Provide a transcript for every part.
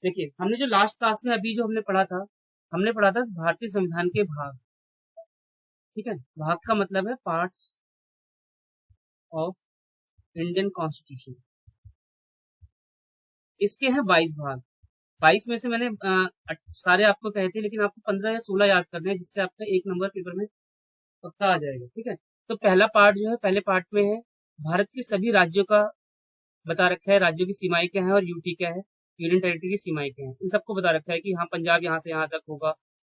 देखिए, हमने जो लास्ट क्लास में अभी जो हमने पढ़ा था भारतीय संविधान के भाग। ठीक है, भाग का मतलब है पार्ट्स ऑफ इंडियन कॉन्स्टिट्यूशन। इसके हैं 22 भाग। 22 में से मैंने सारे आपको कहे थे, लेकिन आपको 15 या 16 याद करने हैं, जिससे आपका एक नंबर पेपर में पक्का आ जाएगा। ठीक है, तो पहला पार्ट जो है, पहले पार्ट में है भारत के सभी राज्यों का बता रखा है, राज्यों की सीमाएं क्या है और यूटी क्या है, यूनियन टेरिटरी की सीमाएं क्या है, इन सबको बता रखा है कि हाँ पंजाब यहाँ से यहाँ तक होगा।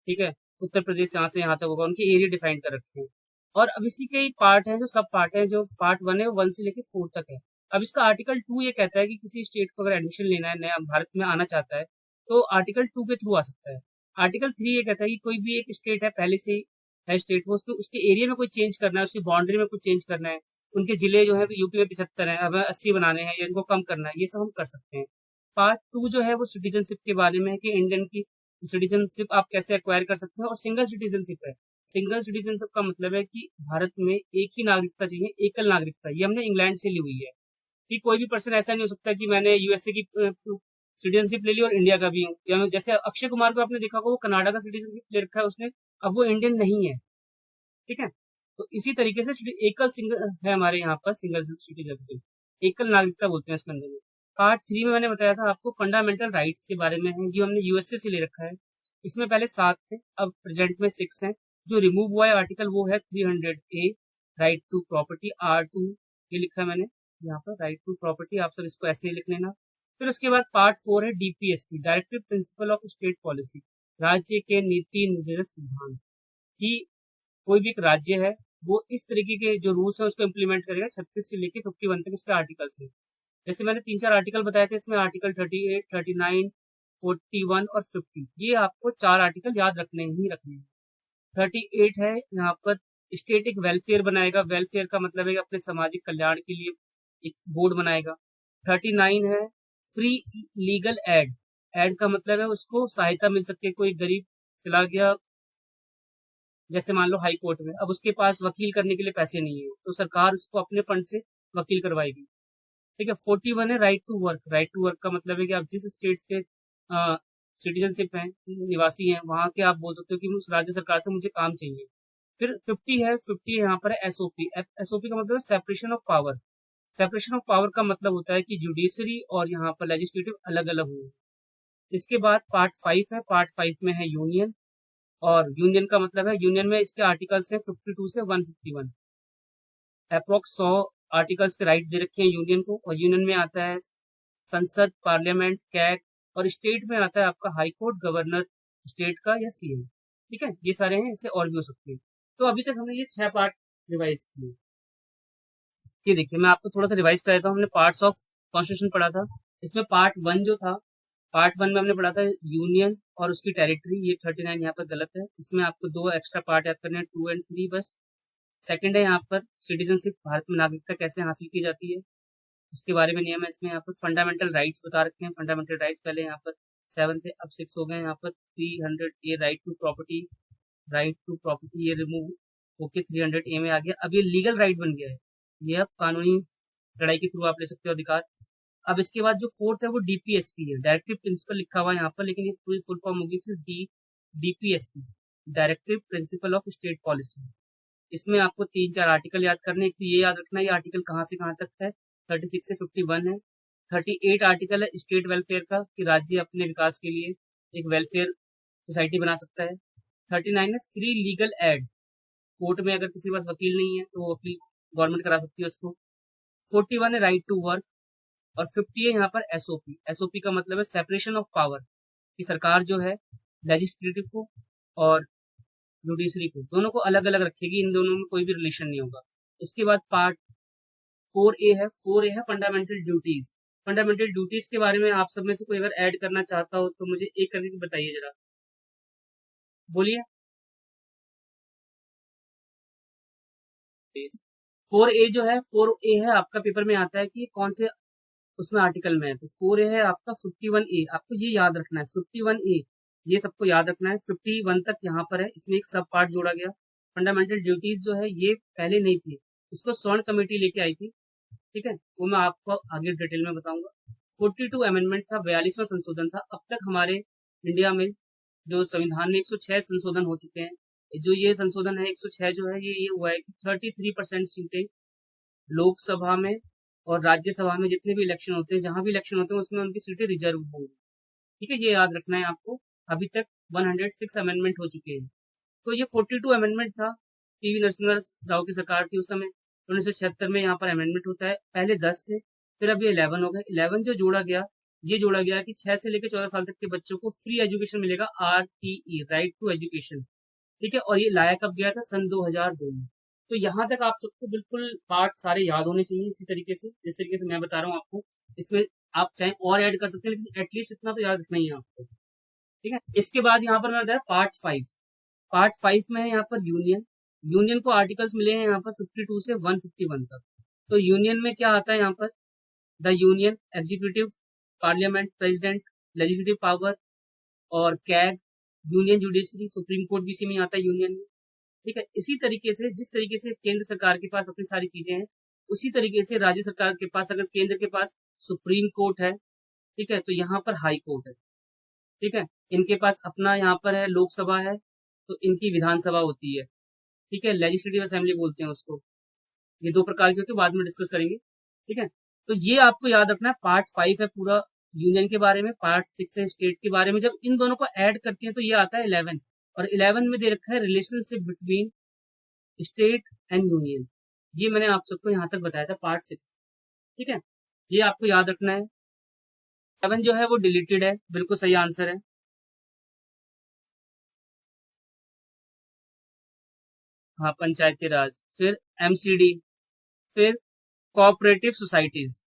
ठीक है, उत्तर प्रदेश यहाँ से यहाँ तक होगा, उनके एरिया डिफाइन कर रखे हैं। और अब इसी के ही पार्ट है, जो सब पार्ट है, जो पार्ट 1 है, 1 से लेकर 4 तक है। अब इसका आर्टिकल 2 ये कहता है कि किसी स्टेट को अगर एडमिशन लेना है, नया भारत में आना चाहता है, तो आर्टिकल 2 के थ्रू आ सकता है। आर्टिकल 3 ये कहता है कि कोई भी एक स्टेट है, पहले से है स्टेट, वो उसके एरिया में कोई चेंज करना है, उसकी बाउंड्री में कुछ चेंज करना है, उनके जिले जो है यूपी में 75 है, अब 80 बनाने हैं या इनको कम करना है, ये सब हम कर सकते हैं। पार्ट 2 जो है वो सिटीजनशिप के बारे में है कि इंडियन की सिटीजनशिप आप कैसे एक्वायर कर सकते हैं, और सिंगल सिटीजनशिप है। सिंगल सिटीजनशिप का मतलब है कि भारत में एक ही नागरिकता चाहिए, एकल नागरिकता। ये हमने इंग्लैंड से ली हुई है कि कोई भी पर्सन ऐसा नहीं हो सकता कि मैंने यूएसए की सिटीजनशिप ले ली और इंडिया का भी हूँ, या जैसे अक्षय कुमार को आपने देखा होगा, वो कनाडा का सिटीजनशिप ले रखा है उसने, अब वो इंडियन नहीं है। ठीक है, तो इसी तरीके से एकल सिंगल है हमारे यहाँ पर, सिंगल सिटीजनशिप, एकल नागरिकता बोलते हैं इसके अंदर में। पार्ट 3 में मैंने बताया था आपको फंडामेंटल राइट्स के बारे में है, जो हमने यूएसए से ले रखा है। इसमें पहले 7 थे, अब प्रेजेंट में 6 हैं। जो रिमूव हुआ है आर्टिकल वो है 300A, right to property. R2 ये लिखा है मैंने यहाँ पर, राइट टू प्रॉपर्टी, आप सब इसको ऐसे ही लिख लेना। फिर उसके बाद पार्ट 4 है DPSP, directive principle of state policy, राज्य के नीति निर्देशक सिद्धांत। कि कोई भी एक राज्य है, वो इस तरीके के जो रूल्स है उसको इम्प्लीमेंट करेगा। 36 से लेके 51 तक इसके आर्टिकल्स है। जैसे मैंने 3-4 आर्टिकल बताए थे, इसमें आर्टिकल 38, 39, 41 और 50, ये आपको 4 आर्टिकल याद रखने ही रखने हैं। 38 है यहाँ पर स्टेट एक वेलफेयर बनाएगा, वेलफेयर का मतलब है कि अपने सामाजिक कल्याण के लिए एक बोर्ड बनाएगा। 39 है फ्री लीगल एड, एड का मतलब है उसको सहायता मिल सकती है। कोई गरीब चला गया, जैसे मान लो हाई कोर्ट में, अब उसके पास वकील करने के लिए पैसे नहीं है, तो सरकार उसको अपने फंड से वकील करवाएगी। ठीक है, 41 है right to work, right to work का मतलब है कि आप जिस स्टेट्स के सिटीजनशिप हैं, निवासी हैं, वहां के आप बोल सकते हो कि उस राज्य सरकार से मुझे काम चाहिए। फिर 50 यहाँ पर है एसओपी। एसओपी का मतलब है separation of power. Separation of power का मतलब होता है कि जुडिशरी और यहाँ पर लेजिस्लेटिव अलग अलग हुए। इसके बाद पार्ट 5 है, पार्ट 5 में है यूनियन, और यूनियन का मतलब है, यूनियन में इसके आर्टिकल्स है 52 से 151, अप्रोक्स 100 आर्टिकल्स के राइट दे रखे हैं यूनियन को। और यूनियन में आता है संसद, पार्लियामेंट, कैग, और स्टेट में आता है आपका हाई कोर्ट, गवर्नर स्टेट का या सीएम। ठीक है, ये सारे हैं, इससे और भी हो सकते हैं। तो अभी तक हमने ये 6 पार्ट रिवाइज किए। ये देखिए, मैं आपको थोड़ा सा रिवाइज कर देता हूँ। हमने पार्ट्स ऑफ कॉन्स्टिट्यूशन पढ़ा था, इसमें पार्ट 1 जो था, पार्ट 1 में हमने पढ़ा था यूनियन और उसकी टेरिटरी। ये 39 यहाँ पर गलत है, इसमें आपको 2 एक्स्ट्रा पार्ट याद करने हैं, 2 और 3 बस। सेकंड है यहाँ पर सिटीजनशिप, भारत में नागरिकता कैसे हासिल की जाती है, उसके बारे में नियम है। इसमें यहाँ पर फंडामेंटल राइट्स बता रखे हैं, फंडामेंटल राइट्स पहले यहाँ पर 7 थे, अब 6 हो गए। यहाँ पर 300A right to property, right to property ये रिमूव होके 300A में आ गया। अब ये लीगल राइट बन गया है, ये अब कानूनी लड़ाई के थ्रू आप ले सकते हो अधिकार। अब इसके बाद जो 4th है वो डीपीएसपी है, डायरेक्टिव प्रिंसिपल लिखा हुआ है यहाँ पर, लेकिन ये पूरी फुल फॉर्म होगी सिर्फ DPSP, directive principle of state policy. इसमें आपको 3-4 आर्टिकल याद करने, एक तो ये याद रखना है ये आर्टिकल कहाँ से कहाँ तक है, 36 से 51 है। 38 आर्टिकल है स्टेट वेलफेयर का, कि राज्य अपने विकास के लिए एक वेलफेयर सोसाइटी बना सकता है। 39 है फ्री लीगल एड, कोर्ट में अगर किसी के पास वकील नहीं है तो वो वकील गवर्नमेंट करा सकती है उसको। 41 है राइट टू वर्क, और 50 है यहाँ पर एसओपी। एसओपी का मतलब है सेपरेशन ऑफ पावर, कि सरकार जो है लेजिस्लेटिव को और जुडिशरी को, दोनों को अलग अलग रखेगी, इन दोनों में कोई भी रिलेशन नहीं होगा। इसके बाद पार्ट 4A है फंडामेंटल ड्यूटीज। फंडामेंटल ड्यूटीज के बारे में आप सब में से कोई अगर ऐड करना चाहता हो तो मुझे एक करके बताइए जरा, बोलिए। 4A है आपका पेपर में आता है कि कौन से उसमें आर्टिकल में है, तो 4A है आपका 51A, आपको ये याद रखना है 51A, ये सबको याद रखना है। 51 तक यहाँ पर है, इसमें एक सब पार्ट जोड़ा गया। फंडामेंटल ड्यूटीज जो है ये पहले नहीं थी, इसको स्वर्ण कमेटी लेके आई थी। ठीक है, वो मैं आपको आगे डिटेल में बताऊंगा। 42 अमेंडमेंट था, 42वां संशोधन था। अब तक हमारे इंडिया में जो संविधान में 106 संशोधन हो चुके हैं। जो ये संशोधन है 106 जो है ये हुआ है कि 33% सीटें लोकसभा में और राज्यसभा में जितने भी इलेक्शन होते हैं, जहां भी इलेक्शन होते हैं उसमें उनकी सीटें रिजर्व होंगी। ठीक है, ये याद रखना है आपको। अभी तक 106 अमेंडमेंट हो चुके हैं। तो ये 42 अमेंडमेंट था, पीवी नरसिम्हा राव की सरकार थी उस समय। 1976 में यहाँ पर अमेंडमेंट होता है। पहले 10 थे, फिर अब ये 11 हो गए। 11 जो जोड़ा गया, ये जोड़ा गया कि 6 से लेकर 14 साल तक के बच्चों को फ्री एजुकेशन मिलेगा, RTE, राइट टू एजुकेशन। ठीक है, और ये लाया कब गया था? सन 2002 में। तो यहाँ तक आप सबको बिल्कुल पार्ट सारे याद होने चाहिए इसी तरीके से, जिस तरीके से मैं बता रहा हूँ आपको। इसमें आप चाहे और ऐड कर सकते हैं, लेकिन एटलीस्ट इतना तो याद रखना ही है आपको। ठीक है, इसके बाद यहाँ पर मैं बताया पार्ट 5। पार्ट 5 में है यहाँ पर यूनियन। यूनियन को आर्टिकल्स मिले हैं यहाँ पर 52 से 151 तक। तो यूनियन में क्या आता है यहाँ पर? The union, executive, parliament, president, legislative power और CAG, union judiciary, supreme court भी इसी में आता है यूनियन में। ठीक है, इसी तरीके से जिस तरीके से केंद्र सरकार के पास अपनी सारी चीजें हैं, उसी तरीके से राज्य सरकार के पास, अगर केंद्र के पास सुप्रीम कोर्ट है, ठीक है, तो यहाँ पर हाई कोर्ट है। ठीक है, इनके पास अपना यहाँ पर है लोकसभा है, तो इनकी विधानसभा होती है। ठीक है, लेजिस्लेटिव असेंबली बोलते हैं उसको। ये दो प्रकार की होती है, बाद में डिस्कस करेंगे। ठीक है, तो ये आपको याद रखना है। पार्ट 5 है पूरा यूनियन के बारे में, पार्ट 6 है स्टेट के बारे में। जब इन दोनों को ऐड करते हैं तो ये आता है 11, और 11 में दे रखा है relationship between state and union. ये मैंने आप सबको यहाँ तक बताया था, पार्ट 6। ठीक है, ये आपको याद रखना है। 11 जो है वो डिलीटेड है, बिल्कुल सही आंसर है। हाँ, पंचायती राज, फिर MCD, फिर कोऑपरेटिव सोसाइटीज।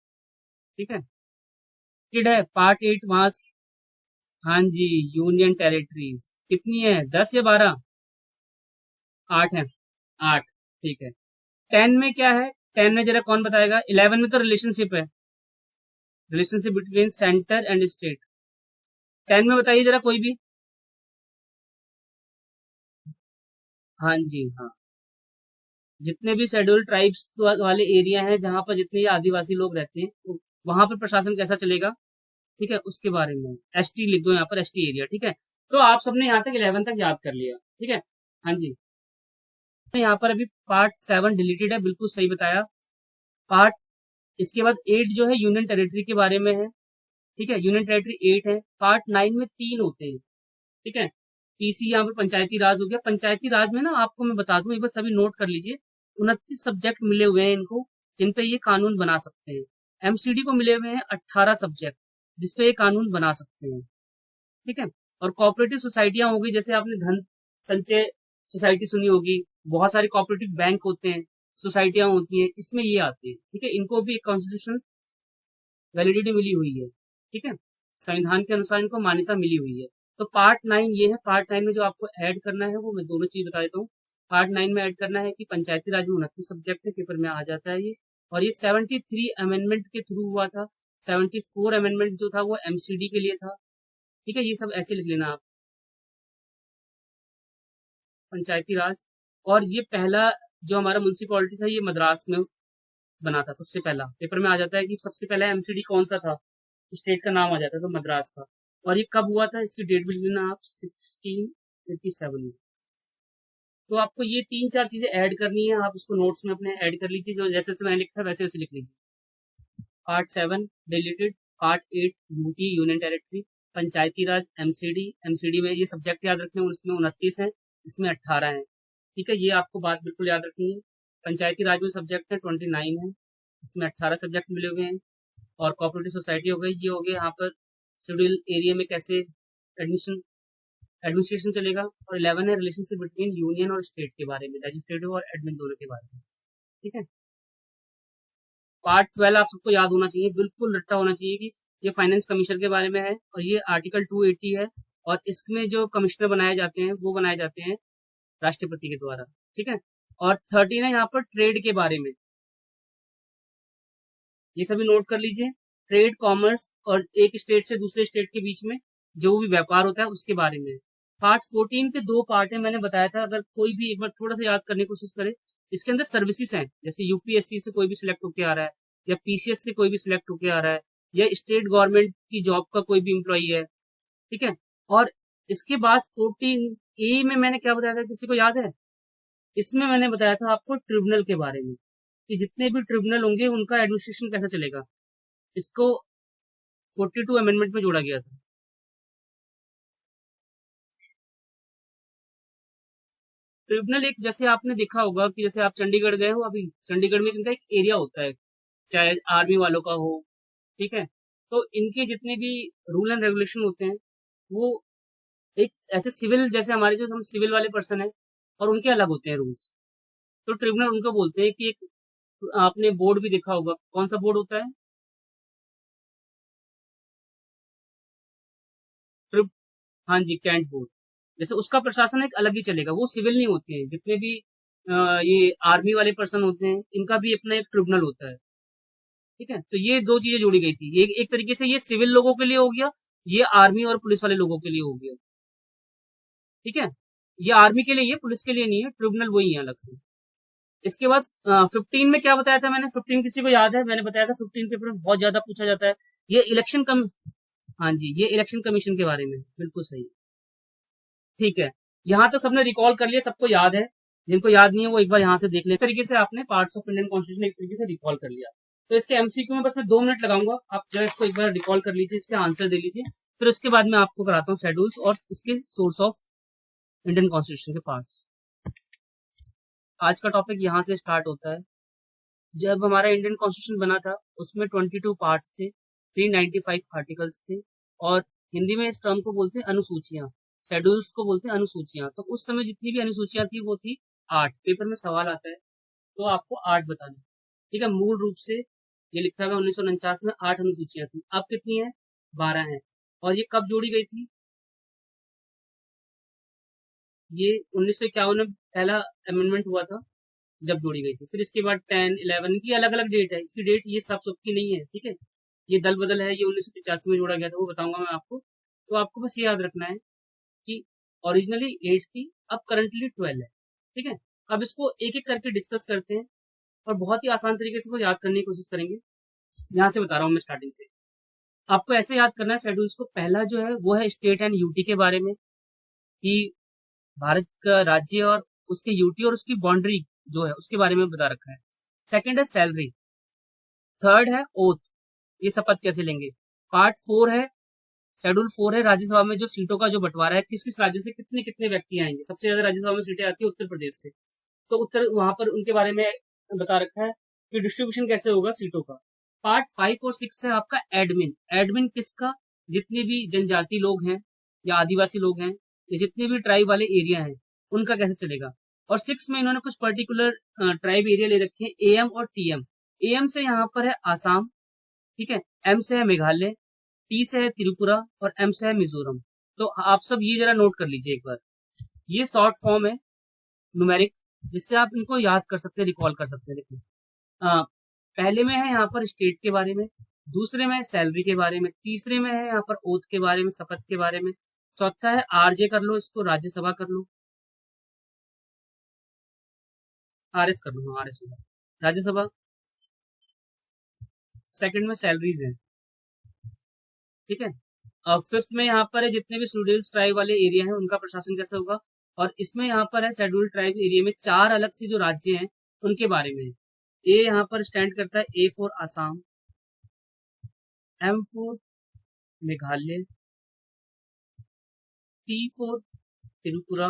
ठीक है, है पार्ट 8 वहां। हाँ जी, यूनियन टेरिटरीज कितनी है? 10 या 12? 8 है, 8। ठीक है, 10 में क्या है? 10 में जरा कौन बताएगा? 11 में तो रिलेशनशिप है, relationship between centre and state. 10 में बताइए जरा कोई भी। हाँ जी, हाँ, जितने भी शेड्यूल्ड ट्राइब्स वाले एरिया हैं, जहां पर जितने आदिवासी लोग रहते हैं, वहां पर प्रशासन कैसा चलेगा, ठीक है, उसके बारे में। ST लिख दो यहाँ पर, ST एरिया। ठीक है, तो आप सबने यहाँ तक 11 तक याद कर लिया। ठीक है, हाँ जी। तो यहाँ पर अभी पार्ट 7 डिलीटेड है, बिल्कुल सही बताया। पार्ट, इसके बाद 8 जो है यूनियन टेरिटरी के बारे में है। ठीक है, यूनियन टेरिटरी 8 है। पार्ट 9 में 3 होते हैं। ठीक है, PC यहाँ पर पंचायती राज हो गया। पंचायती राज में ना आपको मैं बता दूं, एक बार सभी नोट कर लीजिए, 29 सब्जेक्ट मिले हुए हैं इनको, जिनपे ये कानून बना सकते हैं। MCD को मिले हुए हैं 18 सब्जेक्ट, जिसपे ये कानून बना सकते हैं। ठीक है, और कोऑपरेटिव सोसाइटियां होगी, जैसे आपने धन संचय सोसाइटी सुनी होगी, बहुत सारे कोऑपरेटिव बैंक होते हैं, सोसाइटियां होती हैं, इसमें ये आते हैं। ठीक है, इनको भी एक कॉन्स्टिट्यूशन वैलिडिटी मिली हुई है। ठीक है, संविधान के अनुसार इनको मान्यता मिली हुई है। तो पार्ट 9 ये है। पार्ट 9 में जो आपको ऐड करना है वो मैं दोनों चीज बता देता हूँ। पार्ट 9 में ऐड करना है कि पंचायती राज में 29 सब्जेक्ट है, पेपर में आ जाता है ये। और ये 73 अमेंडमेंट के थ्रू हुआ था। 74 अमेंडमेंट जो था वो MCD के लिए था। ठीक है, ये सब ऐसे लिख लेना आप, पंचायती राज। और ये पहला जो हमारा म्यूनसिपॉलिटी था, ये मद्रास में बना था सबसे पहला। पेपर में आ जाता है कि सबसे पहला MCD कौन सा था, स्टेट का नाम आ जाता है, तो मद्रास का। और ये कब हुआ था, इसकी डेट भी लिख लेना आप, 1687 में। तो आपको ये 3-4 चीजें ऐड करनी है, आप उसको नोट्स में अपने ऐड कर लीजिए, जो जैसे से मैंने लिखा है वैसे वैसे लिख लीजिए। Part 7 deleted, part 8 UT, union territory, panchayati raj, MCD में ये सब्जेक्ट याद रखने हैं, उसमें 29 है, इसमें 18 है। ठीक है, ये आपको बात बिल्कुल याद रखनी है। पंचायती राज में सब्जेक्ट है 29 है, इसमें 18 सब्जेक्ट मिले हुए हैं। और कोऑपरेटिव सोसाइटी हो गई, ये हो गया यहाँ पर शेड्यूल एरिया में कैसे एडमिनिस्ट्रेशन चलेगा। और 11 है रिलेशनशिप बिटवीन यूनियन और स्टेट के बारे में, लेजिस्लेटिव और एडमिन दोनों के बारे में। ठीक है, पार्ट 12 आप सबको याद होना चाहिए, बिल्कुल रट्टा होना चाहिए कि ये फाइनेंस कमीशन के बारे में है, और ये आर्टिकल 280 है। और इसमें जो कमिश्नर बनाए जाते हैं वो बनाए जाते हैं राष्ट्रपति के द्वारा। ठीक है, और 13 है यहाँ पर ट्रेड के बारे में, ये सभी नोट कर लीजिए। ट्रेड, कॉमर्स और एक स्टेट से दूसरे स्टेट के बीच में जो भी व्यापार होता है उसके बारे में। पार्ट 14 के 2 पार्ट है, मैंने बताया था। अगर कोई भी एक बार थोड़ा सा याद करने की कोशिश करे, इसके अंदर सर्विसेज हैं, जैसे UPSC से कोई भी सिलेक्ट होके आ रहा है, या PCS से कोई भी सिलेक्ट होके आ रहा है, या स्टेट गवर्नमेंट की जॉब का कोई भी एम्प्लॉई है, ठीक है। और इसके बाद 14A में मैंने क्या बताया था, किसी को याद है? इसमें मैंने बताया था आपको ट्रिब्यूनल के बारे में, कि जितने भी ट्रिब्यूनल होंगे उनका एडमिनिस्ट्रेशन कैसा चलेगा। इसको 42 अमेंडमेंट में जोड़ा गया था। ट्रिब्यूनल एक, जैसे आपने देखा होगा कि जैसे आप चंडीगढ़ गए हो, अभी चंडीगढ़ में इनका एक एरिया होता है, चाहे आर्मी वालों का हो, ठीक है। तो इनके जितने भी रूल एंड रेगुलेशन होते हैं वो एक ऐसे सिविल, जैसे हमारे जो हम सिविल वाले पर्सन है और उनके अलग होते हैं रूल्स। तो ट्रिब्यूनल उनको बोलते हैं कि एक, आपने बोर्ड भी देखा होगा, कौन सा बोर्ड होता है? ट्रिब हाँ जी, कैंट बोर्ड। जैसे उसका प्रशासन एक अलग ही चलेगा, वो सिविल नहीं होते हैं। जितने भी ये आर्मी वाले पर्सन होते हैं, इनका भी अपना एक ट्रिब्यूनल होता है, ठीक है। तो ये दो चीजें जोड़ी गई थी, ये एक तरीके से ये सिविल लोगों के लिए हो गया, ये आर्मी और पुलिस वाले लोगों के लिए हो गया, ठीक है। ये आर्मी के लिए, ये पुलिस के लिए नहीं है, ट्रिब्यूनल वही है अलग से। इसके बाद 15 में क्या बताया था मैंने? 15 किसी को याद है? मैंने बताया था 15 पेपर में बहुत ज्यादा पूछा जाता है। ये इलेक्शन कम हाँ जी, ये इलेक्शन कमीशन के बारे में, बिल्कुल सही, ठीक है। यहाँ तो सबने रिकॉल कर लिया, सबको याद है। जिनको याद नहीं है वो एक बार यहाँ से देख ले। इस तरीके से आपने पार्ट्स ऑफ इंडियन कॉन्स्टिट्यूशन एक तरीके से रिकॉल कर लिया। तो इसके एमसीक्यू में बस मैं 2 मिनट लगाऊंगा, आप जरा इसको एक बार रिकॉल कर लीजिए, इसके आंसर दे लीजिए। फिर उसके बाद मैं आपको कराता हूँ शेड्यूल्स और इसके सोर्स ऑफ इंडियन कॉन्स्टिट्यूशन के पार्ट्स। आज का टॉपिक यहाँ से स्टार्ट होता है। जब हमारा इंडियन कॉन्स्टिट्यूशन बना था उसमें 22 पार्ट्स थे, 395 आर्टिकल्स थे, और हिंदी में इस टर्म को बोलते हैं अनुसूचियां, शेड्यूल्स को बोलते हैं अनुसूचियां। तो उस समय जितनी भी अनुसूचियां थी वो थी 8। पेपर में सवाल आता है तो आपको 8 बताना, ठीक है। मूल रूप से ये लिखा हुआ 1949 में 8 अनुसूचियां थी, अब कितनी है? 12 है। और ये कब जोड़ी गई थी? ये 1951 में पहला अमेंडमेंट हुआ था, जब जोड़ी गई थी। फिर इसके बाद 10, 11 की अलग अलग डेट है, इसकी डेट ये सब सबकी नहीं है, ठीक है। ये दल बदल है, ये 1985 में जोड़ा गया था, वो बताऊंगा मैं आपको। तो आपको बस ये याद रखना है कि ओरिजिनली 8 थी, अब करंटली 12 है, ठीक है। अब इसको एक एक करके डिस्कस करते हैं और बहुत ही आसान तरीके से इसको याद करने की कोशिश करेंगे। यहाँ से बता रहा हूँ मैं स्टार्टिंग से। आपको ऐसे याद करना है शेड्यूल्स को। पहला जो है वो है स्टेट एंड यूटी के बारे में, कि भारत का राज्य और उसके यूटी और उसकी बाउंड्री जो है उसके बारे में बता रखा है। सेकंड है सैलरी। थर्ड है ओथ, ये शपथ कैसे लेंगे। पार्ट 4 है, शेड्यूल 4 है राज्यसभा में जो सीटों का जो बंटवारा है, किस किस राज्य से कितने कितने व्यक्ति आएंगे। सबसे ज्यादा राज्यसभा में सीटें आती है उत्तर प्रदेश से, तो उत्तर वहां पर उनके बारे में बता रखा है कि डिस्ट्रीब्यूशन कैसे होगा सीटों का। पार्ट 5 और 6 है आपका एडमिन। एडमिन किसका? जितने भी जनजाति लोग हैं या आदिवासी लोग हैं या जितने भी ट्राइब वाले एरिया हैं उनका कैसे चलेगा। और 6 में इन्होंने कुछ पर्टिकुलर ट्राइब एरिया ले रखे हैं, एएम और टीएम। एएम से यहाँ पर है आसाम, ठीक है। एम से है मेघालय, टी से है त्रिपुरा और एम से है मिजोरम। तो आप सब ये जरा नोट कर लीजिए एक बार। ये शॉर्ट फॉर्म है न्यूमेरिक, जिससे आप इनको याद कर सकते हैं, रिकॉल कर सकते हैं। देखिए पहले में है यहाँ पर स्टेट के बारे में, दूसरे में है सैलरी के बारे में, तीसरे में है यहाँ पर ओथ के बारे में, शपथ के बारे में, चौथा है आरजे कर लो, इसको राज्यसभा कर लो, आरएस कर लो, आरएस होगा राज्यसभा। सेकंड में सैलरीज है, ठीक है। अब फिफ्थ में यहाँ पर है जितने भी शेड्यूल्ड ट्राइब वाले एरिया हैं उनका प्रशासन कैसे होगा। और इसमें यहाँ पर है शेड्यूल्ड ट्राइब एरिया में 4 अलग से जो राज्य हैं उनके बारे में। ए यहाँ पर स्टैंड करता है A for Assam, M for Meghalaya, T for Tripura,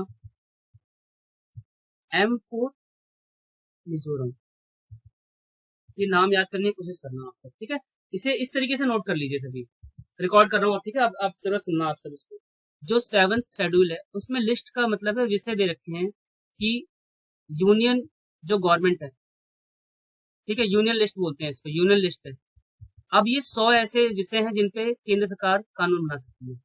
M for Mizoram. ये नाम याद करने की कोशिश करना आप सब, ठीक है। इसे इस तरीके से नोट कर लीजिए, सभी रिकॉर्ड कर रहा हूँ, ठीक है। अब आप जरा सुनना आप सब इसको। जो 7th शेड्यूल है उसमें लिस्ट का मतलब है, विषय दे रखे हैं कि यूनियन जो गवर्नमेंट है, ठीक है, यूनियन लिस्ट बोलते हैं इसको, यूनियन लिस्ट है। अब ये 100 ऐसे विषय हैं जिनपे केंद्र सरकार कानून बना सकती है,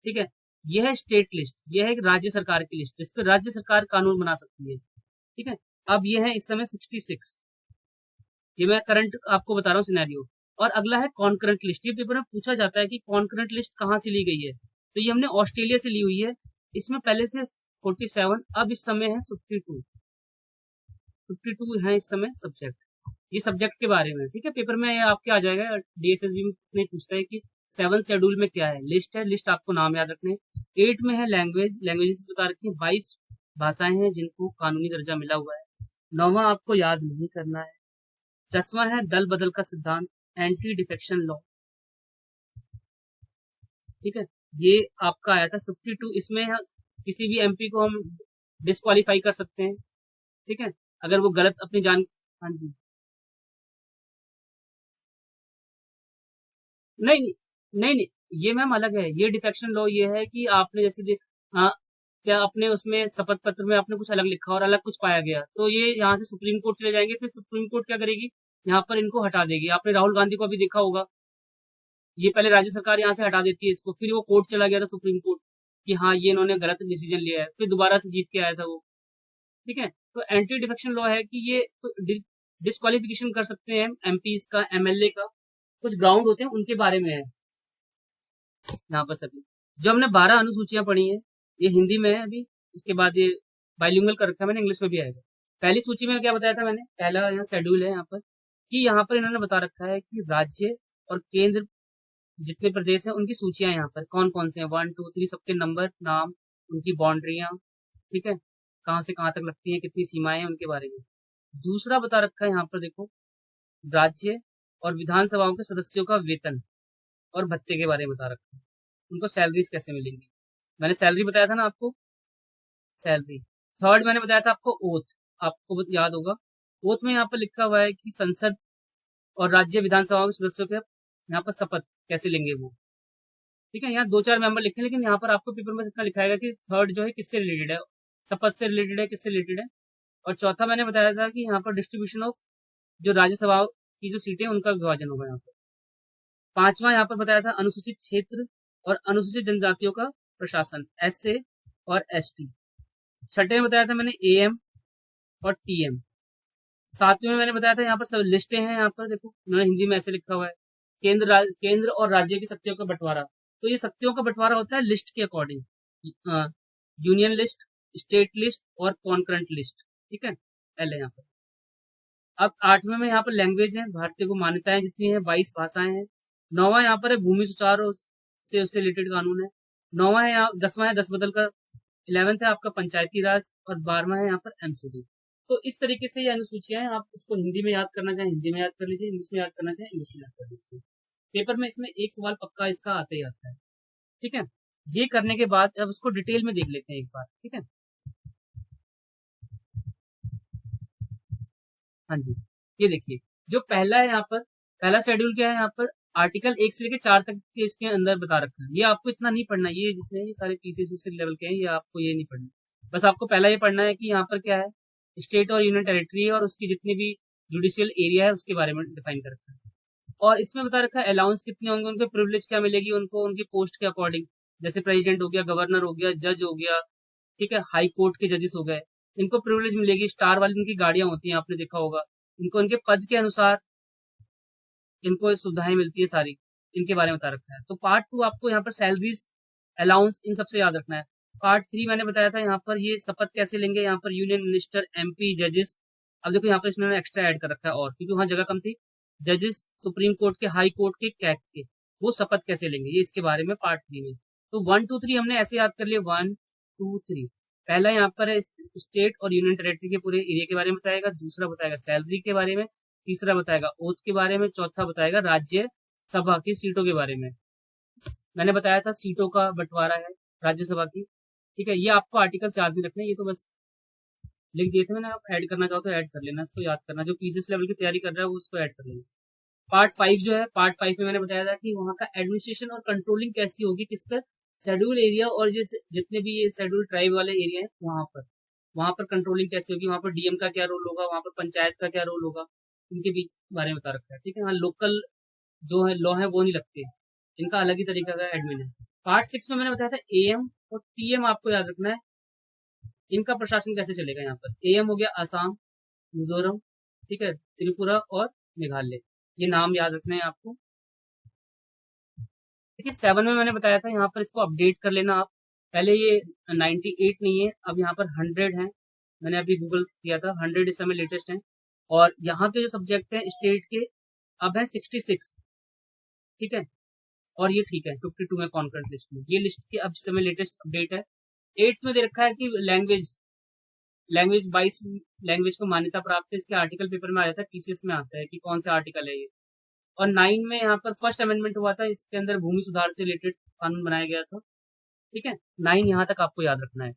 ठीक है। यह है स्टेट लिस्ट, यह है राज्य सरकार की लिस्ट जिसपे राज्य सरकार कानून बना सकती है, ठीक है। अब ये है इस समय 66, ये मैं करंट आपको बता रहा हूँ सिनेरियो। और अगला है कॉन्करेंट लिस्ट। ये पेपर में पूछा जाता है कि कॉन्करेंट लिस्ट कहाँ से ली गई है, तो ये हमने ऑस्ट्रेलिया से ली हुई है। इसमें पहले थे 47, अब इस समय है 52 है इस समय सब्जेक्ट, ये सब्जेक्ट के बारे में, ठीक है। पेपर में ये आपके आ जाएगा, डीएसएसबी में पूछता है कि 7 शेड्यूल में क्या है, लिस्ट है, लिस्ट आपको नाम याद रखने। 8 में है लैंग्वेज, लैंग्वेजेस बता रखी है, 22 भाषाएं हैं जिनको कानूनी दर्जा मिला हुआ है। 9वां आपको याद नहीं करना है। 10वां है दल बदल का सिद्धांत, एंटी डिफेक्शन लॉ, ठीक है। ये आपका आया था 52। इसमें किसी भी एमपी को हम डिस्क्वालीफाई कर सकते हैं, ठीक है, अगर वो गलत अपनी जान। हाँ जी, नहीं नहीं नहीं, ये मैम अलग है। ये डिफेक्शन लॉ ये है कि आपने जैसे हाँ, क्या आपने उसमें शपथ पत्र में आपने कुछ अलग लिखा और अलग कुछ पाया गया, तो ये यहाँ से सुप्रीम कोर्ट चले जाएंगे, फिर सुप्रीम कोर्ट क्या करेगी, यहाँ पर इनको हटा देगी। आपने राहुल गांधी को अभी देखा होगा, ये पहले राज्य सरकार यहाँ से हटा देती है इसको, फिर वो कोर्ट चला गया था सुप्रीम कोर्ट कि हाँ ये इन्होंने गलत डिसीजन लिया है, फिर दोबारा से जीत के आया था वो, ठीक है। तो एंटी डिफेक्शन लॉ है कि ये डिस्क्वालिफिकेशन कर सकते हैं एमपीज का, एमएलए का, कुछ ग्राउंड होते हैं उनके बारे में है यहाँ पर सभी। जो हमने 12 अनुसूचियां पढ़ी हैं, ये हिंदी में है अभी, इसके बाद ये बाइलिंगुअल कर रखा है मैंने, इंग्लिश में भी आएगा। पहली सूची में क्या बताया था मैंने, पहला यहाँ शेड्यूल है यहाँ पर, कि यहाँ पर इन्होंने बता रखा है कि राज्य और केंद्र जितने प्रदेश हैं उनकी सूचियां यहाँ पर कौन कौन से हैं, 1 2 3 सबके नंबर, नाम, उनकी बाउंड्रियां, ठीक है, कहाँ से कहाँ तक लगती हैं, कितनी सीमाएं हैं, उनके बारे में। दूसरा बता रखा है यहाँ पर देखो, राज्य और विधानसभाओं के सदस्यों का वेतन और भत्ते के बारे में बता रखा है, उनको सैलरीज कैसे मिलेंगी। मैंने सैलरी बताया था ना आपको, सैलरी। थर्ड मैंने बताया था आपको ओथ, आपको याद होगा, ओथ में यहाँ पर लिखा हुआ है कि संसद और राज्य विधानसभाओं के सदस्यों के यहाँ पर शपथ कैसे लेंगे वो, ठीक है। यहाँ 2-4 मेंबर लिखे, लेकिन यहाँ पर आपको पेपर में इतना लिखाएगा कि थर्ड जो है किससे रिलेटेड है, शपथ से रिलेटेड है, किससे रिलेटेड है। और चौथा मैंने बताया था कि यहाँ पर डिस्ट्रीब्यूशन ऑफ जो राज्यसभा की जो सीटें उनका विभाजन होगा यहाँ पर। 5वां यहाँ पर बताया था अनुसूचित क्षेत्र और अनुसूचित जनजातियों का प्रशासन, एसए और एसटी। 6ठे में बताया था मैंने एएम और टीएम। 7वें में मैंने बताया था यहाँ पर सब लिस्टें हैं, यहाँ पर देखो उन्होंने हिंदी में ऐसे लिखा हुआ है, केंद्र और राज्य की शक्तियों का बंटवारा। तो ये शक्तियों का बंटवारा होता है लिस्ट के according, union list, state list और कॉन्करेंट लिस्ट, ठीक है, पहले यहाँ पर। अब 8वें में यहाँ पर लैंग्वेज है, भारतीय को मान्यताएं जितनी है 22 भाषाएं हैं। 9वां यहाँ पर है भूमि सुचार से उससे रिलेटेड कानून है। 9वां है यहाँ, 10वां है 10 बदल का, 11th है आपका पंचायती राज, और 12वां है यहाँ पर एमसीडी। तो इस तरीके से ये अनुसूचियां हैं, आप इसको हिंदी में याद करना चाहें हिंदी में याद कर लीजिए, इंग्लिश में याद करना चाहें इंग्लिश में याद कर लीजिए। पेपर में इसमें एक सवाल पक्का इसका आता ही आता है, ठीक है। ये करने के बाद अब उसको डिटेल में देख लेते हैं एक बार, ठीक है। हाँ जी, ये देखिए जो पहला है यहाँ पर, पहला शेड्यूल क्या है यहाँ पर, आर्टिकल 1 से लेकर 4 तक के इसके अंदर बता रखा है। ये आपको इतना नहीं पढ़ना, ये जितने ये सारे पीसीसी लेवल के हैं ये आपको ये नहीं पढ़ना, बस आपको पहला ये पढ़ना है कि यहाँ पर क्या है, स्टेट और यूनियन टेरिटरी है और उसकी जितनी भी जुडिशियल एरिया है उसके बारे में डिफाइन कर रखा है। और इसमें बता रखा है अलाउंस कितने होंगे, उनके प्रिविलेज क्या मिलेगी उनको उनकी पोस्ट के अकॉर्डिंग, जैसे प्रेसिडेंट हो गया, गवर्नर हो गया, जज हो गया, ठीक है, हाई कोर्ट के जजेस हो गए, इनको प्रिविलेज मिलेगी। स्टार वाली इनकी गाड़ियां होती हैं, आपने देखा होगा, इनको इनके पद के अनुसार इनको सुविधाएं मिलती है सारी, इनके बारे में बता रखा है। तो पार्ट 2 आपको यहाँ पर सैलरीज, अलाउंस, इन सबसे याद रखना है। पार्ट 3 मैंने बताया था यहाँ पर ये शपथ कैसे लेंगे, यहाँ पर यूनियन मिनिस्टर, एमपी, जजेस। अब देखो यहाँ पर इसने एक्स्ट्रा ऐड कर रखा है, और क्योंकि वहां जगह कम थी, जजेस सुप्रीम कोर्ट के, हाई कोर्ट के, कैग के, वो शपथ कैसे लेंगे ये इसके बारे में पार्ट 3 में। तो 1 2 3 हमने ऐसे याद कर लिया, 1 2 3। पहला यहाँ पर है स्टेट और यूनियन टेरिटरी के पूरे एरिया के बारे में बताएगा, दूसरा बताएगा सैलरी के बारे में, तीसरा बताएगा ओथ के बारे में, चौथा बताएगा राज्य सभा की सीटों के बारे में। मैंने बताया था सीटों का बंटवारा है राज्यसभा की, ठीक है। ये आपको आर्टिकल से याद नहीं रखना, ये तो बस लिख दिए थे मैंने, आप ऐड करना चाहो तो ऐड कर लेना, इसको याद करना, जो पीसीएस लेवल की तैयारी कर रहा है वो उसको ऐड कर लेना। पार्ट 5 जो है, पार्ट 5 में मैंने बताया था कि वहाँ का एडमिनिस्ट्रेशन और कंट्रोलिंग कैसी होगी, किस पर, शेड्यूल एरिया और जितने भी ये शेड्यूल ट्राइब वाले एरिया है वहां पर कंट्रोलिंग कैसे होगी, वहां पर डीएम का क्या रोल होगा, वहां पर पंचायत का क्या रोल होगा, इनके बीच बारे में बता रखा है, ठीक है। हाँ, लोकल जो है लॉ है वो नहीं लगते, इनका अलग ही तरीका का एडमिन है। पार्ट 6 में मैंने बताया था एएम और टीएम आपको याद रखना है, इनका प्रशासन कैसे चलेगा। यहाँ पर एएम हो गया असम, मिजोरम, ठीक है, त्रिपुरा और मेघालय, ये नाम याद रखने हैं आपको। देखिए 7 में मैंने बताया था, यहाँ पर इसको अपडेट कर लेना आप, पहले ये 98 नहीं है, अब यहाँ पर 100 है, मैंने अभी गूगल किया था, 100 इस समय लेटेस्ट है। और यहाँ के जो सब्जेक्ट हैं स्टेट के अब है 66, ठीक है, और ये ठीक है 52 है कॉन्करेंट लिस्ट में। ये लिस्ट की अब समय लेटेस्ट अपडेट है। 8th में दे रखा है कि लैंग्वेज 22 लैंग्वेज को मान्यता प्राप्त है। इसके आर्टिकल पेपर में आ जाता है, टीसीएस में आता है कि कौन सा आर्टिकल है ये। और 9 में यहाँ पर फर्स्ट अमेंडमेंट हुआ था, इसके अंदर भूमि सुधार से रिलेटेड कानून बनाया गया था, ठीक है। 9 यहाँ तक आपको याद रखना है।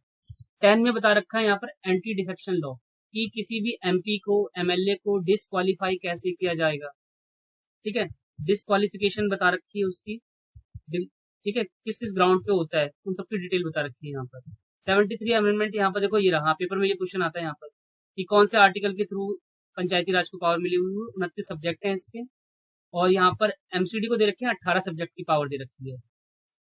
10 में बता रखा है यहाँ पर एंटी डिफेक्शन लॉ कि किसी भी एमपी को एमएलए को डिस्क्वालीफाई कैसे किया जाएगा, ठीक है। डिस्क्वालिफिकेशन बता रखी है उसकी, ठीक है, किस किस ग्राउंड पे होता है उन सबकी डिटेल बता रखी है यहाँ पर। 73 अमेंडमेंट यहाँ पर देखो ये रहा, पेपर में ये क्वेश्चन आता है यहाँ पर कि कौन से आर्टिकल के थ्रू पंचायती राज को पावर मिली हुई है। 29 सब्जेक्ट हैं इसके, और यहाँ पर एमसीडी को दे रखे हैं 18 सब्जेक्ट की पावर दे रखी है।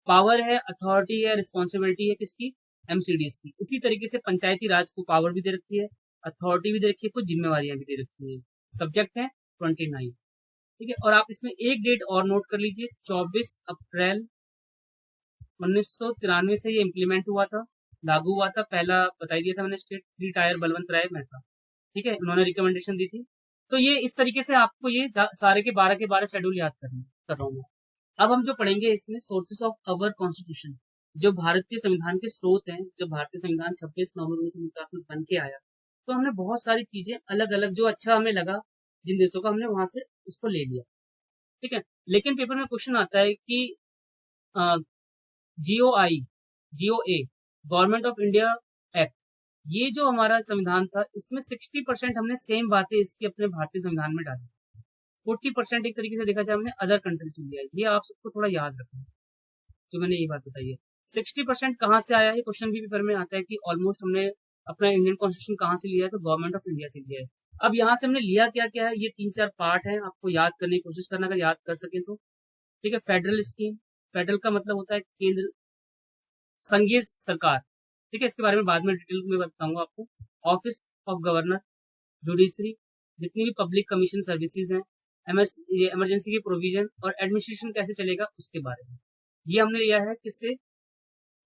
पावर है, अथॉरिटी है, रिस्पॉन्सिबिलिटी है किसकी, एमसीडीज की। इसी तरीके से पंचायती राज को पावर भी दे रखी है, अथॉरिटी भी दे रखी है, कुछ जिम्मेवारियां भी दे रखी है। सब्जेक्ट है 29, ठीक है। और आप इसमें एक डेट और नोट कर लीजिए, 24 अप्रैल 1993 से ये इम्प्लीमेंट हुआ था, लागू हुआ था। पहला बताई दिया था मैंने स्टेट 3 टायर बलवंत राय मेहता, ठीक है, उन्होंने रिकमेंडेशन दी थी। तो ये इस तरीके से आपको ये सारे के 12 शेड्यूल याद कर रहा हूँ मैं। अब हम जो पढ़ेंगे इसमें सोर्सेस ऑफ अवर कॉन्स्टिट्यूशन, जो भारतीय संविधान के स्रोत हैं। जब भारतीय संविधान 26 नवंबर 1949 में बन के आया तो हमने बहुत सारी चीजें अलग अलग जो अच्छा हमें लगा जिन देशों का, हमने वहां से उसको ले लिया, ठीक है। लेकिन पेपर में क्वेश्चन आता है कि Goa government of India act, ये जो हमारा संविधान था इसमें 60% हमने सेम बातें इसकी अपने भारतीय संविधान में डाली, 40% एक तरीके से देखा जाए हमने अदर कंट्री से लिया है। ये आप सबको थोड़ा याद रखना, जो मैंने ये बात बताई है। 60% कहाँ से आया, ये क्वेश्चन भी पेपर में आता है कि ऑलमोस्ट हमने अपना इंडियन कॉन्स्टिट्यूशन कहाँ से लिया है, तो गवर्नमेंट ऑफ इंडिया से लिया है। अब यहाँ से हमने लिया क्या क्या है, ये 3-4 पार्ट है, आपको याद करने की कोशिश करना, अगर याद कर सके तो, ठीक है। फेडरल स्कीम, फेडरल का मतलब होता है केंद्र, संघीय सरकार, ठीक है, इसके बारे में बाद में डिटेल में बताऊंगा आपको। ऑफिस ऑफ गवर्नर, जुडिशरी, जितनी भी पब्लिक कमीशन सर्विसेज हैं, इमरजेंसी की प्रोविजन और एडमिनिस्ट्रेशन कैसे चलेगा उसके बारे में। ये हमने लिया है किससे,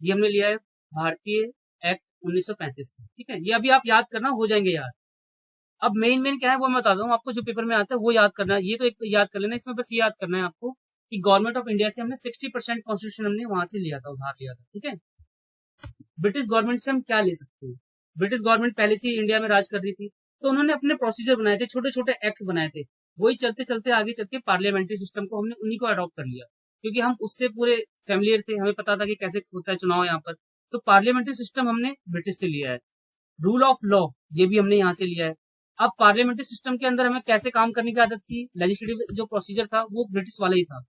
ये हमने लिया है भारतीय एक्ट 1935 से, ठीक है। ये अभी आप याद करना, हो जाएंगे याद। अब मेन क्या है वो मैं बता दूं आपको, जो पेपर में आता है वो याद करना है। ये तो एक याद कर लेना, इसमें बस ये याद करना है आपको कि गवर्नमेंट ऑफ इंडिया से हमने 60% कॉन्स्टिट्यूशन हमने वहां से लिया था, उधार लिया था, ठीक है। ब्रिटिश गवर्नमेंट से हम क्या ले सकते हैं, ब्रिटिश गवर्नमेंट पहले से इंडिया में राज कर रही थी, तो उन्होंने अपने प्रोसीजर बनाए थे, छोटे छोटे एक्ट बनाए थे। वही चलते चलते आगे चल के पार्लियामेंट्री सिस्टम को हमने उन्हीं को अडॉप्ट कर लिया, क्योंकि हम उससे पूरे फैमिलियर थे, हमें पता था कि कैसे होता है चुनाव यहाँ पर। तो पार्लियामेंट्री सिस्टम हमने ब्रिटिश से लिया है। रूल ऑफ लॉ, ये भी हमने यहाँ से लिया है। अब पार्लियामेंट्री सिस्टम के अंदर हमें कैसे काम करने की आदत थी, लेजिस्लेटिव जो प्रोसीजर था वो ब्रिटिश वाला ही था।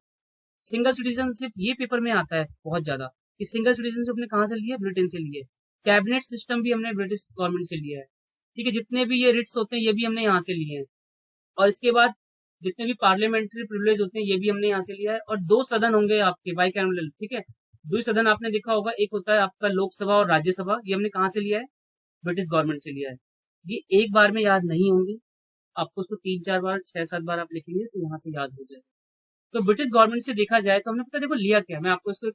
सिंगल सिटीजनशिप, ये पेपर में आता है बहुत ज्यादा कि सिंगल सिटीजनशिप हमने कहाँ से लिया, ब्रिटेन से लिए। कैबिनेट सिस्टम भी हमने ब्रिटिश गवर्नमेंट से लिया है, ठीक है। जितने भी ये रिट्स होते हैं ये भी हमने यहाँ से लिए हैं। और इसके बाद जितने भी पार्लियामेंट्री प्रिविलेज होते हैं ये भी हमने यहाँ से लिया है। और 2 सदन होंगे आपके बाइकैमरल, ठीक है। 2 सदन आपने देखा होगा, एक होता है आपका लोकसभा और राज्यसभा, ये हमने कहाँ से लिया है, ब्रिटिश गवर्नमेंट से लिया है। ये एक बार में याद नहीं होंगे, आपको उसको 3-4 बार 6-7 बार आप लिखेंगे तो यहाँ से याद हो जाएगा। तो ब्रिटिश गवर्नमेंट से देखा जाए तो हमने पता देखो लिया क्या, मैं आपको इसको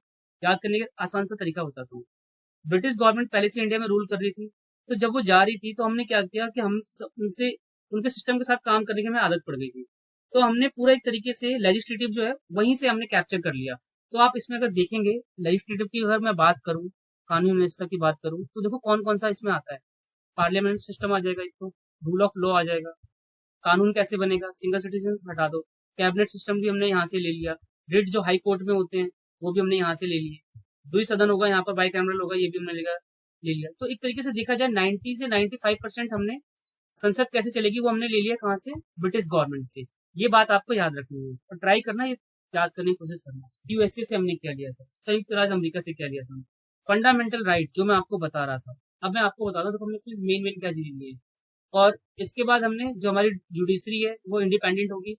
याद करने का आसान सा तरीका बताता हूँ। ब्रिटिश गवर्नमेंट पहले से इंडिया में रूल कर रही थी, तो जब वो जा रही थी तो हमने क्या किया कि हम उनसे उनके सिस्टम के साथ काम करने की हमें आदत पड़ गई थी। तो हमने पूरा एक तरीके से लेजिस्लेटिव जो है वहीं से हमने कैप्चर कर लिया। तो आप इसमें अगर देखेंगे लेजिस्लेटिव की अगर मैं बात करूँ, कानून व्यवस्था की बात करूँ, तो देखो कौन कौन सा इसमें आता है। पार्लियामेंट सिस्टम आ जाएगा, एक तो रूल ऑफ लॉ आ जाएगा, कानून कैसे बनेगा, सिंगल सिटीजन हटा दो, कैबिनेट सिस्टम भी हमने यहाँ से ले लिया, रिट जो हाई कोर्ट में होते हैं वो भी हमने यहाँ से ले लिए, 2 सदन होगा यहाँ पर, बाइकैमरल होगा, ये भी हमने ले लिया। तो एक तरीके से देखा जाए 90 से 95% हमने संसद कैसे चलेगी वो हमने ले लिया कहाँ से, ब्रिटिश गवर्नमेंट से। ये बात आपको याद रखनी है और ट्राई करना, ये याद करने की कोशिश करना। यूएसए से हमने क्या लिया था, संयुक्त राज्य अमेरिका से क्या लिया था, फंडामेंटल राइट जो मैं आपको बता रहा था। अब मैं आपको बता दूं तो हमने इसमें मेन क्या चीज ली है। और इसके बाद हमने जो हमारी जुडिशरी है वो इंडिपेंडेंट होगी।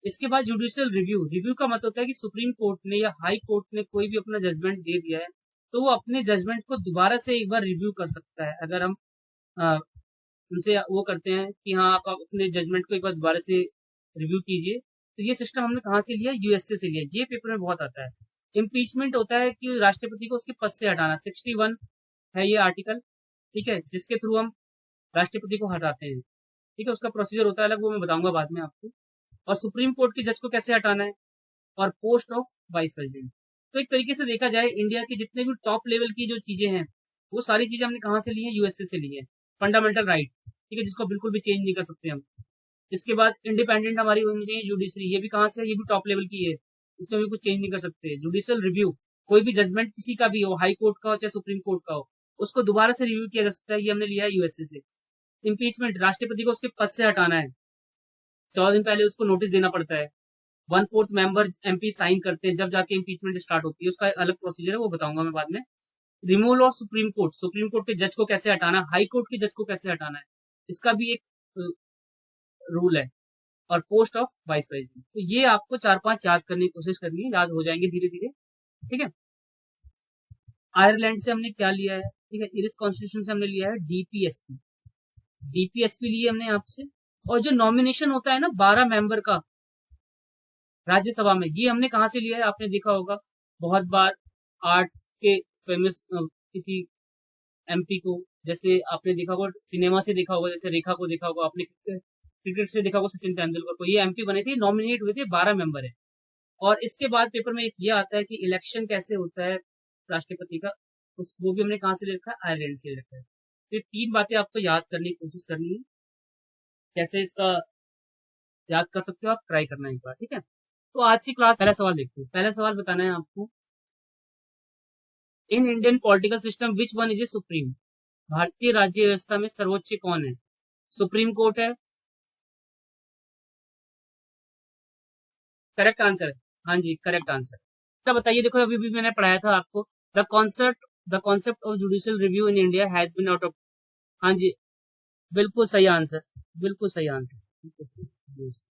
इसके बाद जुडिशियल रिव्यू, रिव्यू का मतलब होता है कि सुप्रीम कोर्ट ने या हाई कोर्ट ने कोई भी अपना जजमेंट दे दिया है तो वो अपने जजमेंट को दोबारा से एक बार रिव्यू कर सकता है। अगर हम उनसे वो करते हैं कि हाँ आप अपने जजमेंट को एक बार दोबारा से रिव्यू कीजिए, तो ये सिस्टम हमने कहाँ से लिया, यूएसए से लिया। ये पेपर में बहुत आता है। इम्पीचमेंट होता है कि राष्ट्रपति को उसके पद से हटाना, 61 है ये आर्टिकल, ठीक है, जिसके थ्रू हम राष्ट्रपति को हटाते हैं। ठीक है, उसका प्रोसीजर होता है अलग, वो मैं बताऊंगा बाद में आपको। और सुप्रीम कोर्ट के जज को कैसे हटाना है, और पोस्ट ऑफ वाइस प्रेसिडेंट। तो एक तरीके से देखा जाए, इंडिया की जितने भी टॉप लेवल की जो चीजें हैं, वो सारी चीजें हमने कहाँ से ली है, यूएसए से ली है। फंडामेंटल राइट, ठीक है, जिसको बिल्कुल भी चेंज नहीं कर सकते हम। इसके बाद इंडिपेंडेंट हमारी होनी चाहिए जुडिशरी, ये भी कहाँ से है, ये भी टॉप लेवल की है, इसमें भी कुछ चेंज नहीं कर सकते। जुडिशियल रिव्यू, कोई भी जजमेंट किसी का भी हो, हाई कोर्ट का हो चाहे सुप्रीम कोर्ट का हो, उसको दोबारा से रिव्यू किया जा सकता है, ये हमने लिया है यूएसए से। इम्पीचमेंट, राष्ट्रपति को उसके पद से हटाना है, 14 दिन पहले उसको नोटिस देना पड़ता है। 1/4 मेंबर एमपी साइन करते हैं, जब जाके इम्पीचमेंट स्टार्ट होती है, उसका अलग प्रोसीजर है, वो बताऊंगा मैं बाद में। Removal of supreme court, supreme court के जज को कैसे हटाना है, हाई कोर्ट के जज को कैसे हटाना है, इसका भी एक रूल है। और पोस्ट ऑफ वाइस प्रेसिडेंट, तो ये आपको 4-5 याद करने की कोशिश करनी है, याद हो जाएंगे धीरे धीरे, ठीक है। आयरलैंड से हमने क्या लिया है, ठीक है, इरिस कॉन्स्टिट्यूशन से हमने लिया है डीपीएसपी, डीपीएसपी लिए हमने आपसे। और जो नॉमिनेशन होता है ना 12 मेंबर का राज्यसभा में, ये हमने कहाँ से लिया है, आपने देखा होगा बहुत बार, आर्ट्स के फेमस किसी एमपी को, जैसे आपने देखा होगा सिनेमा से देखा होगा, जैसे रेखा को देखा होगा आपने, क्रिकेट से देखा होगा सचिन तेंदुलकर को, ये एमपी बने थे, नॉमिनेट हुए थे, 12 मेंबर है। और इसके बाद पेपर में एक ये आता है कि इलेक्शन कैसे होता है राष्ट्रपति का, उस वो भी हमने कहाँ से ले रखा है, आयरलैंड से ले रखा है। तो ये 3 बातें आपको याद करने की कोशिश करनी है, कैसे इसका याद कर सकते हो आप, ट्राई करना एक बार, ठीक है। तो आज की क्लास, पहला सवाल देखते हैं। पहला सवाल बताना है आपको, in Indian political system which one is a supreme, भारतीय राज्य व्यवस्था में सर्वोच्च कौन है, सुप्रीम कोर्ट है, करेक्ट आंसर है, हाँ जी करेक्ट आंसर। तो बताइए, देखो अभी भी मैंने पढ़ाया था आपको, the concept of judicial review in India has been out of, हाँ जी बिल्कुल सही आंसर, बिल्कुल सही आंसर, बिल्कुल सही। Yes.